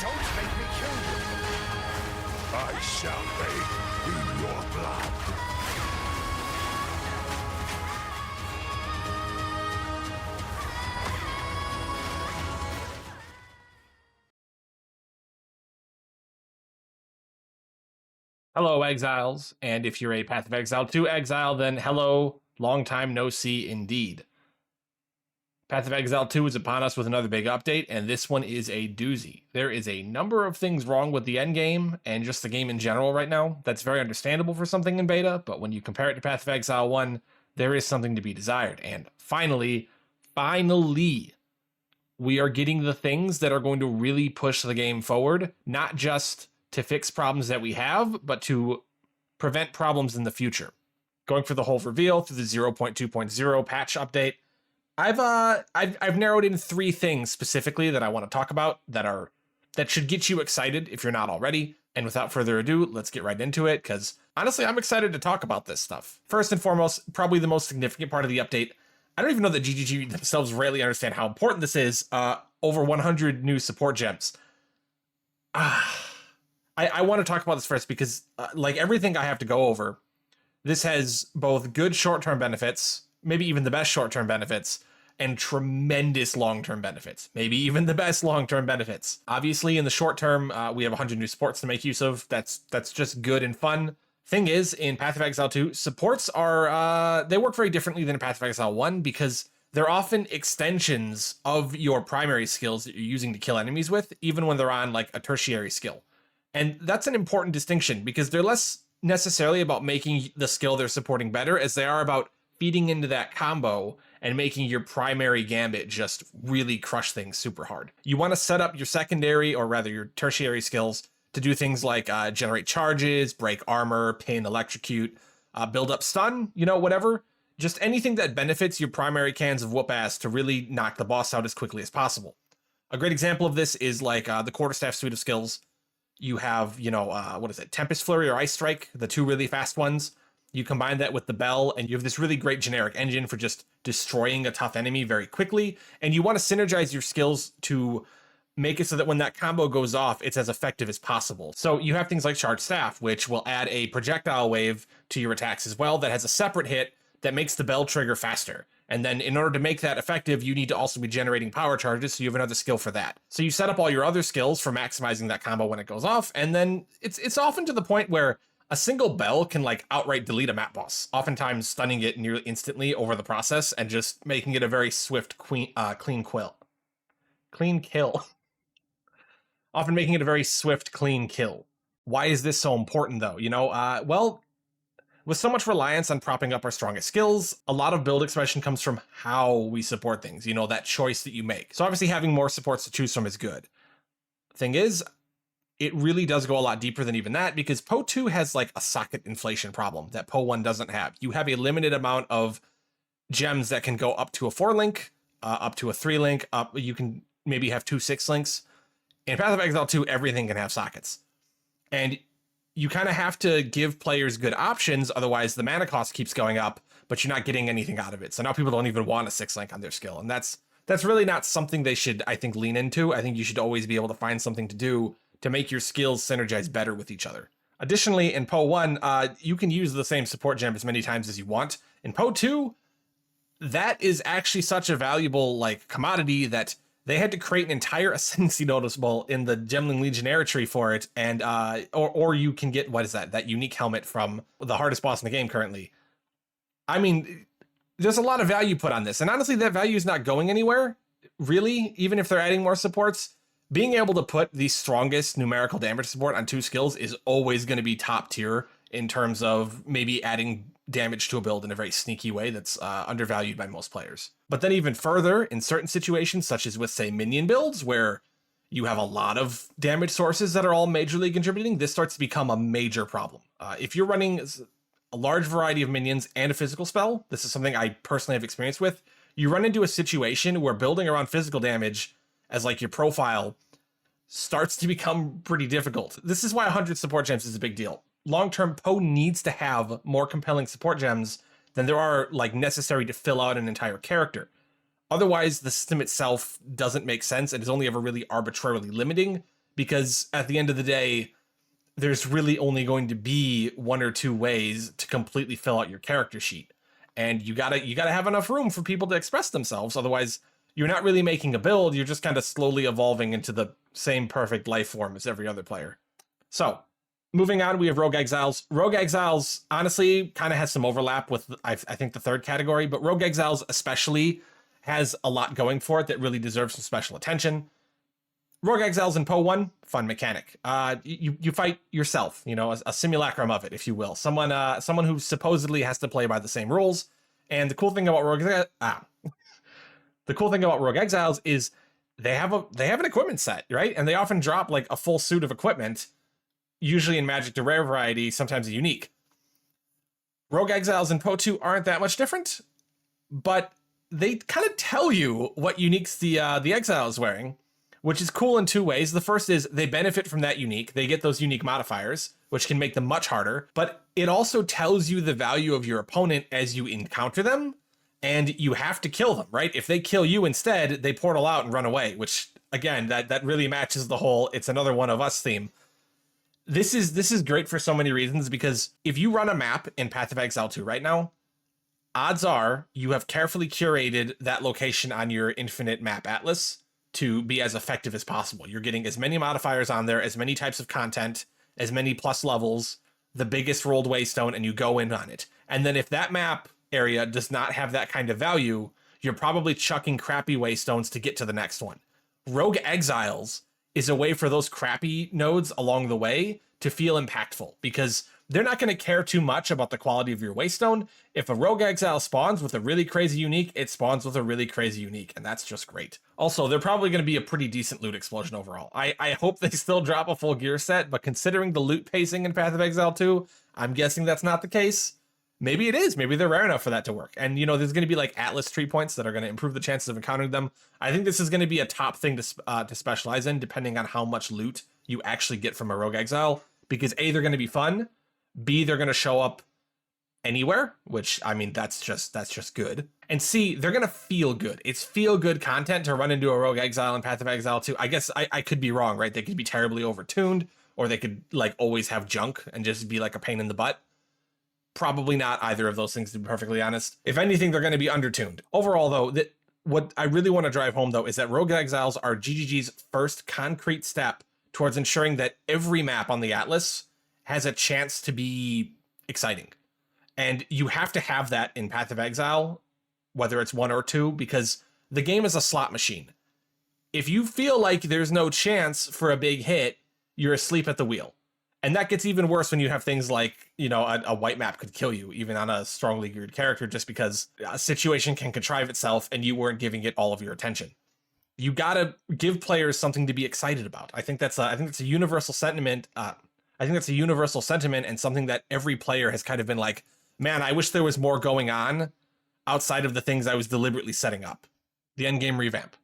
Don't make me kill you. I shall bathe in your blood. Hello, Exiles, and if you're a Path of Exile 2 Exile, then hello, long time no see indeed. Path of Exile 2 is upon us with another big update, and this one is a doozy. There is a number of things wrong with the endgame, and just the game in general right now. That's very understandable for something in beta, but when you compare it to Path of Exile 1, there is something to be desired. And finally, we are getting the things that are going to really push the game forward, not just to fix problems that we have, but to prevent problems in the future. Going for the whole reveal through the 0.2.0 patch update, I've narrowed in 3 things specifically that I want to talk about that should get you excited if you're not already. And without further ado, let's get right into it, because honestly, I'm excited to talk about this stuff. First and foremost, probably the most significant part of the update. I don't even know that GGG themselves really understand how important this is. Over 100 new support gems. I want to talk about this first because, like everything I have to go over, this has both good short-term benefits, maybe even the best short-term benefits, and tremendous long-term benefits, maybe even the best long-term benefits. Obviously, in the short term, we have 100 new supports to make use of. That's just good and fun. Thing is, in Path of Exile 2, supports are, they work very differently than in Path of Exile 1 because they're often extensions of your primary skills that you're using to kill enemies with, even when they're on like a tertiary skill. And that's an important distinction because they're less necessarily about making the skill they're supporting better as they are about feeding into that combo and making your primary gambit just really crush things super hard. You want to set up your secondary, or rather your tertiary skills, to do things like generate charges, break armor, pin, electrocute, build up stun, whatever. Just anything that benefits your primary cans of whoop ass to really knock the boss out as quickly as possible. A great example of this is like the quarterstaff suite of skills. You have, Tempest Flurry or Ice Strike, the 2 really fast ones. You combine that with the Bell, and you have this really great generic engine for just destroying a tough enemy very quickly. And you want to synergize your skills to make it so that when that combo goes off, it's as effective as possible. So you have things like Charged Staff, which will add a projectile wave to your attacks as well that has a separate hit that makes the Bell trigger faster. And then in order to make that effective, you need to also be generating power charges, so you have another skill for that. So you set up all your other skills for maximizing that combo when it goes off, and then it's often to the point where a single Bell can like outright delete a map boss, oftentimes stunning it nearly instantly over the process and just making it a very swift clean kill. Often making it a very swift, clean kill. Why is this so important though? Well, with so much reliance on propping up our strongest skills, a lot of build expression comes from how we support things, that choice that you make. So obviously having more supports to choose from is good. Thing is, it really does go a lot deeper than even that because PoE 2 has like a socket inflation problem that PoE 1 doesn't have. You have a limited amount of gems that can go up to a 4-link, up to a 3-link, you can maybe have 2 6-links. In Path of Exile 2, everything can have sockets. And you kind of have to give players good options, otherwise the mana cost keeps going up, but you're not getting anything out of it. So now people don't even want a 6-link on their skill. And that's really not something they should, I think, lean into. I think you should always be able to find something to do to make your skills synergize better with each other. Additionally, in PoE 1, you can use the same support gem as many times as you want. In PoE 2, that is actually such a valuable commodity that they had to create an entire ascendancy noticeable in the Gemling Legionnaire tree for it, and or you can get, what is that unique helmet from the hardest boss in the game currently. I mean, there's a lot of value put on this, and honestly, that value is not going anywhere, really, even if they're adding more supports. Being able to put the strongest numerical damage support on 2 skills is always going to be top tier in terms of maybe adding damage to a build in a very sneaky way that's undervalued by most players. But then even further, in certain situations, such as with, say, minion builds, where you have a lot of damage sources that are all majorly contributing, this starts to become a major problem. If you're running a large variety of minions and a physical spell, this is something I personally have experience with, you run into a situation where building around physical damage as your profile starts to become pretty difficult. This is why 100 support gems is a big deal. Long-term, PoE needs to have more compelling support gems than there are necessary to fill out an entire character. Otherwise, the system itself doesn't make sense and is only ever really arbitrarily limiting because at the end of the day, there's really only going to be one or two ways to completely fill out your character sheet. And you gotta have enough room for people to express themselves. Otherwise, you're not really making a build. You're just kind of slowly evolving into the same perfect life form as every other player. So moving on, we have Rogue Exiles. Rogue Exiles, honestly, kind of has some overlap with, I think, the third category, but Rogue Exiles especially has a lot going for it that really deserves some special attention. Rogue Exiles in Poe 1, fun mechanic. You fight yourself, you know, a simulacrum of it, if you will. Someone who supposedly has to play by the same rules. And the cool thing about Rogue Exiles is they have an equipment set, right? And they often drop like a full suit of equipment, usually in Magic to Rare variety, sometimes a unique. Rogue Exiles in Poe 2 aren't that much different, but they kind of tell you what uniques the Exile is wearing, which is cool in two ways. The first is they benefit from that unique. They get those unique modifiers, which can make them much harder, but it also tells you the value of your opponent as you encounter them, and you have to kill them, right? If they kill you instead, they portal out and run away, which, again, that really matches the whole "it's another one of us" theme. This is great for so many reasons, because if you run a map in Path of Exile 2 right now, odds are you have carefully curated that location on your infinite map atlas to be as effective as possible. You're getting as many modifiers on there, as many types of content, as many plus levels, the biggest rolled waystone, and you go in on it. And then if that map area does not have that kind of value, you're probably chucking crappy waystones to get to the next one. Rogue Exiles is a way for those crappy nodes along the way to feel impactful, because they're not going to care too much about the quality of your waystone. If a Rogue Exile spawns with a really crazy unique, it spawns with a really crazy unique, and that's just great. Also, they're probably going to be a pretty decent loot explosion overall. I hope they still drop a full gear set, but considering the loot pacing in Path of Exile 2, I'm guessing that's not the case. Maybe it is. Maybe they're rare enough for that to work. And, you know, there's going to be like Atlas tree points that are going to improve the chances of encountering them. I think this is going to be a top thing to specialize in, depending on how much loot you actually get from a Rogue Exile, because A, they're going to be fun, B, they're going to show up anywhere, which, I mean, that's just good. And C, they're going to feel good. It's feel good content to run into a Rogue Exile and Path of Exile 2. I guess I could be wrong, right? They could be terribly overtuned, or they could like always have junk and just be like a pain in the butt. Probably not either of those things, to be perfectly honest. If anything, they're going to be undertuned. Overall, though, what I really want to drive home, though, is that Rogue Exiles are GGG's first concrete step towards ensuring that every map on the Atlas has a chance to be exciting. And you have to have that in Path of Exile, whether it's 1 or 2, because the game is a slot machine. If you feel like there's no chance for a big hit, you're asleep at the wheel. And that gets even worse when you have things like, you know, a white map could kill you, even on a strongly geared character, just because a situation can contrive itself and you weren't giving it all of your attention. You gotta give players something to be excited about. I think that's a universal sentiment. I think that's a universal sentiment, and something that every player has kind of been like, man, I wish there was more going on outside of the things I was deliberately setting up. The endgame revamp.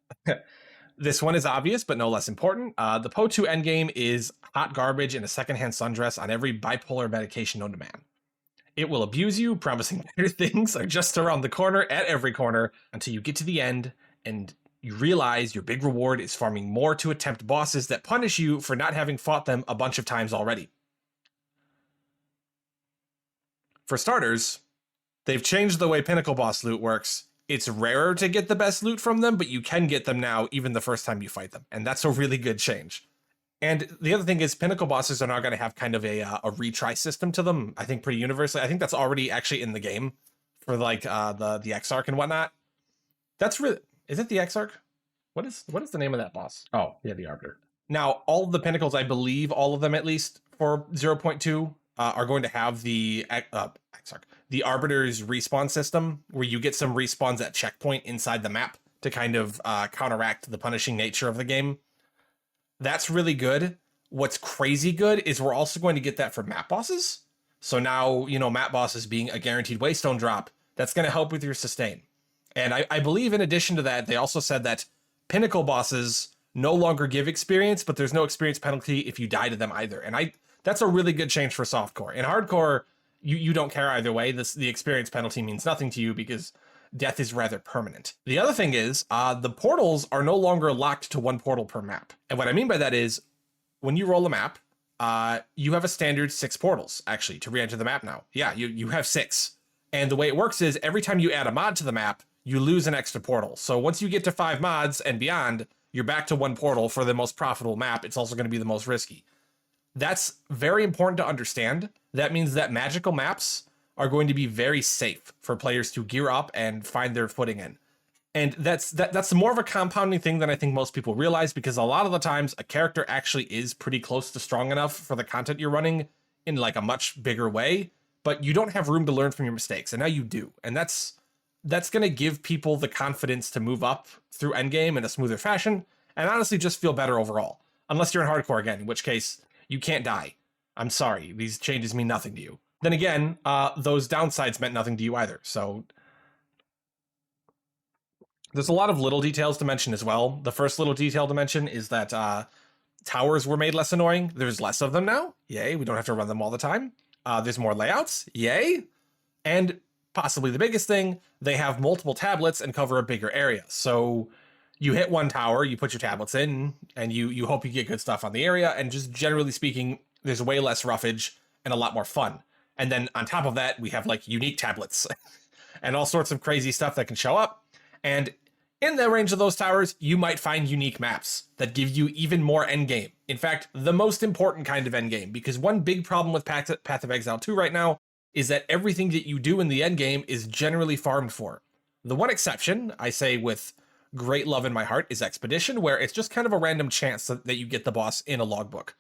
This one is obvious, but no less important. The Poe 2 endgame is hot garbage in a secondhand sundress on every bipolar medication known to man. It will abuse you, promising better things are just around the corner at every corner, until you get to the end and you realize your big reward is farming more to attempt bosses that punish you for not having fought them a bunch of times already. For starters, they've changed the way Pinnacle boss loot works. It's rarer to get the best loot from them, but you can get them now even the first time you fight them. And that's a really good change. And the other thing is, Pinnacle bosses are now going to have kind of a retry system to them, I think pretty universally. I think that's already actually in the game for like the Exarch and whatnot. That's really... Is it the Exarch? What is the name of that boss? Oh, yeah, the Arbiter. Now, all of the Pinnacles, I believe, all of them at least, for 0.2, are going to have the Exarch, the Arbiter's respawn system, where you get some respawns at checkpoint inside the map to kind of counteract the punishing nature of the game. That's really good. What's crazy good is we're also going to get that for map bosses. So now, you know, map bosses being a guaranteed waystone drop, that's going to help with your sustain. And I believe in addition to that, they also said that Pinnacle bosses no longer give experience, but there's no experience penalty if you die to them either. And that's a really good change for softcore. In hardcore, you don't care either way. The experience penalty means nothing to you because death is rather permanent. The other thing is, the portals are no longer locked to one portal per map. And what I mean by that is, when you roll a map, you have a standard 6 portals, actually, to re-enter the map now. Yeah, you have 6. And the way it works is every time you add a mod to the map, you lose an extra portal. So once you get to 5 mods and beyond, you're back to 1 portal for the most profitable map. It's also going to be the most risky. That's very important to understand. That means that magical maps are going to be very safe for players to gear up and find their footing in. And that's more of a compounding thing than I think most people realize, because a lot of the times a character actually is pretty close to strong enough for the content you're running in like a much bigger way, but you don't have room to learn from your mistakes, and now you do. And that's going to give people the confidence to move up through endgame in a smoother fashion, and honestly just feel better overall. Unless you're in hardcore again, in which case you can't die. I'm sorry, these changes mean nothing to you. Then again, those downsides meant nothing to you either, so there's a lot of little details to mention as well. The first little detail to mention is that towers were made less annoying. There's less of them now. Yay, we don't have to run them all the time. There's more layouts. Yay. And possibly the biggest thing, they have multiple tablets and cover a bigger area. So you hit one tower, you put your tablets in, and you hope you get good stuff on the area. And just generally speaking, there's way less roughage and a lot more fun. And then on top of that, we have like unique tablets and all sorts of crazy stuff that can show up. And in the range of those towers, you might find unique maps that give you even more endgame. In fact, the most important kind of endgame, because one big problem with Path of Exile 2 right now is that everything that you do in the endgame is generally farmed for. The one exception, I say with great love in my heart, is Expedition, where it's just kind of a random chance that you get the boss in a logbook.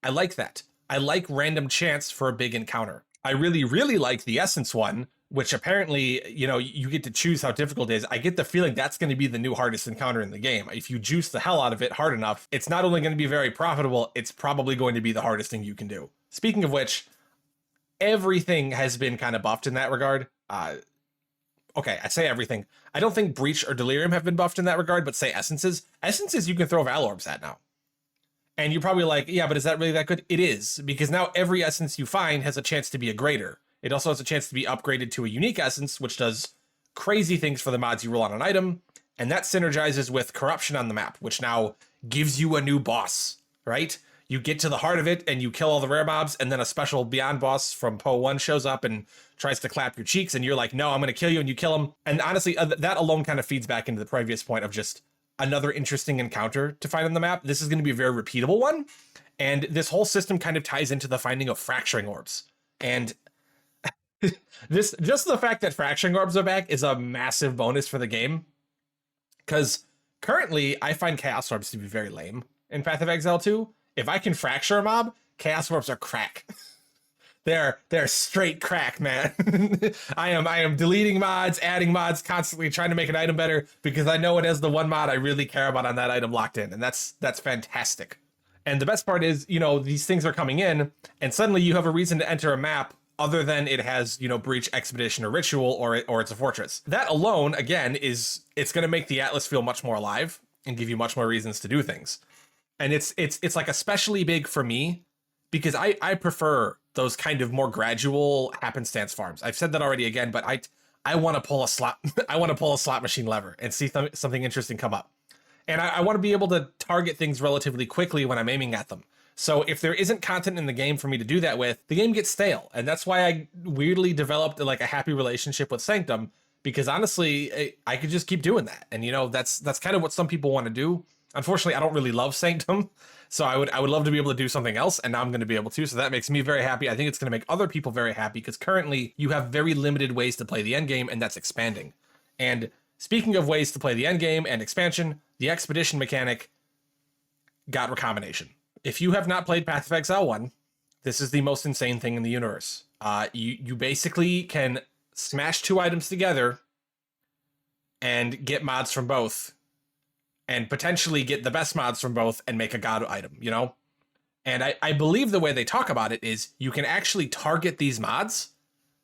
I like that. I like random chance for a big encounter. I really, really like the Essence one, which apparently, you know, you get to choose how difficult it is. I get the feeling that's going to be the new hardest encounter in the game. If you juice the hell out of it hard enough, it's not only going to be very profitable, it's probably going to be the hardest thing you can do. Speaking of which, everything has been kind of buffed in that regard. Okay, I say everything. I don't think Breach or Delirium have been buffed in that regard, but say Essences. Essences you can throw Val Orbs at now. And you're probably like, yeah, but is that really that good? It is, because now every essence you find has a chance to be a greater. It also has a chance to be upgraded to a unique essence, which does crazy things for the mods you roll on an item. And that synergizes with corruption on the map, which now gives you a new boss, right? You get to the heart of it and you kill all the rare mobs, and then a special Beyond boss from Poe 1 shows up and tries to clap your cheeks, and you're like, no, I'm going to kill you, and you kill him. And honestly, that alone kind of feeds back into the previous point of just another interesting encounter to find on the map. This is going to be a very repeatable one. And this whole system kind of ties into the finding of fracturing orbs. And this, just the fact that fracturing orbs are back is a massive bonus for the game. Because currently I find chaos orbs to be very lame in Path of Exile 2. If I can fracture a mob, chaos orbs are crack. They're straight crack, man. I am deleting mods, adding mods, constantly trying to make an item better, because I know it has the one mod I really care about on that item locked in, and that's fantastic. And the best part is, you know, these things are coming in, and suddenly you have a reason to enter a map other than it has, you know, Breach, Expedition, or Ritual, or it's a fortress. That alone, again, it's going to make the Atlas feel much more alive and give you much more reasons to do things. And it's like especially big for me, because I prefer those kind of more gradual happenstance farms. I've said that already again, but I want to pull a slot I want to pull a slot machine lever and see something interesting come up. And I want to be able to target things relatively quickly when I'm aiming at them. So if there isn't content in the game for me to do that with, the game gets stale. And that's why I weirdly developed like a happy relationship with Sanctum, because honestly, I could just keep doing that. And you know, that's kind of what some people want to do. Unfortunately, I don't really love Sanctum, so I would love to be able to do something else, and now I'm going to be able to, so that makes me very happy. I think it's going to make other people very happy, because currently you have very limited ways to play the endgame, and that's expanding. And speaking of ways to play the endgame and expansion, the Expedition mechanic got recombination. If you have not played Path of Exile 1, this is the most insane thing in the universe. You basically can smash 2 items together and get mods from both, and potentially get the best mods from both and make a god item, you know? And I believe the way they talk about it is you can actually target these mods.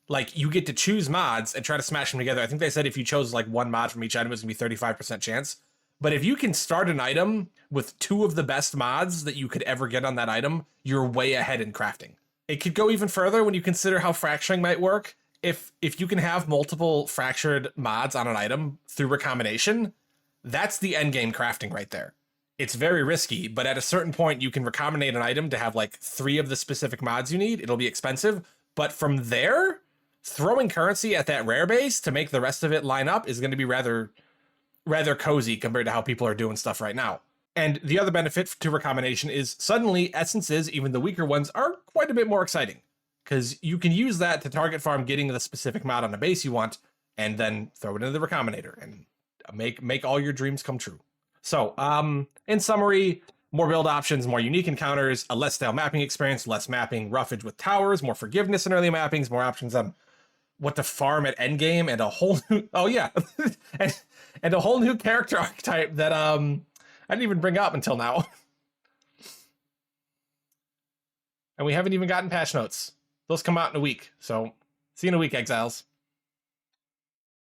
Like, you get to choose mods and try to smash them together. I think they said if you chose like 1 mod from each item, it's gonna be 35% chance. But if you can start an item with 2 of the best mods that you could ever get on that item, you're way ahead in crafting. It could go even further when you consider how fracturing might work. If you can have multiple fractured mods on an item through recombination, that's the endgame crafting right there. It's very risky, but at a certain point, you can recombinate an item to have like 3 of the specific mods you need. It'll be expensive, but from there, throwing currency at that rare base to make the rest of it line up is going to be rather cozy compared to how people are doing stuff right now. And the other benefit to recombination is suddenly essences, even the weaker ones, are quite a bit more exciting, because you can use that to target farm getting the specific mod on a base you want, and then throw it into the recombinator and make all your dreams come true. So, in summary, more build options, more unique encounters, a less stale mapping experience, less mapping roughage with towers, more forgiveness in early mappings, more options on what to farm at endgame, and a whole new, oh yeah, and a whole new character archetype that I didn't even bring up until now. And we haven't even gotten patch notes. Those come out in a week, so see you in a week, Exiles.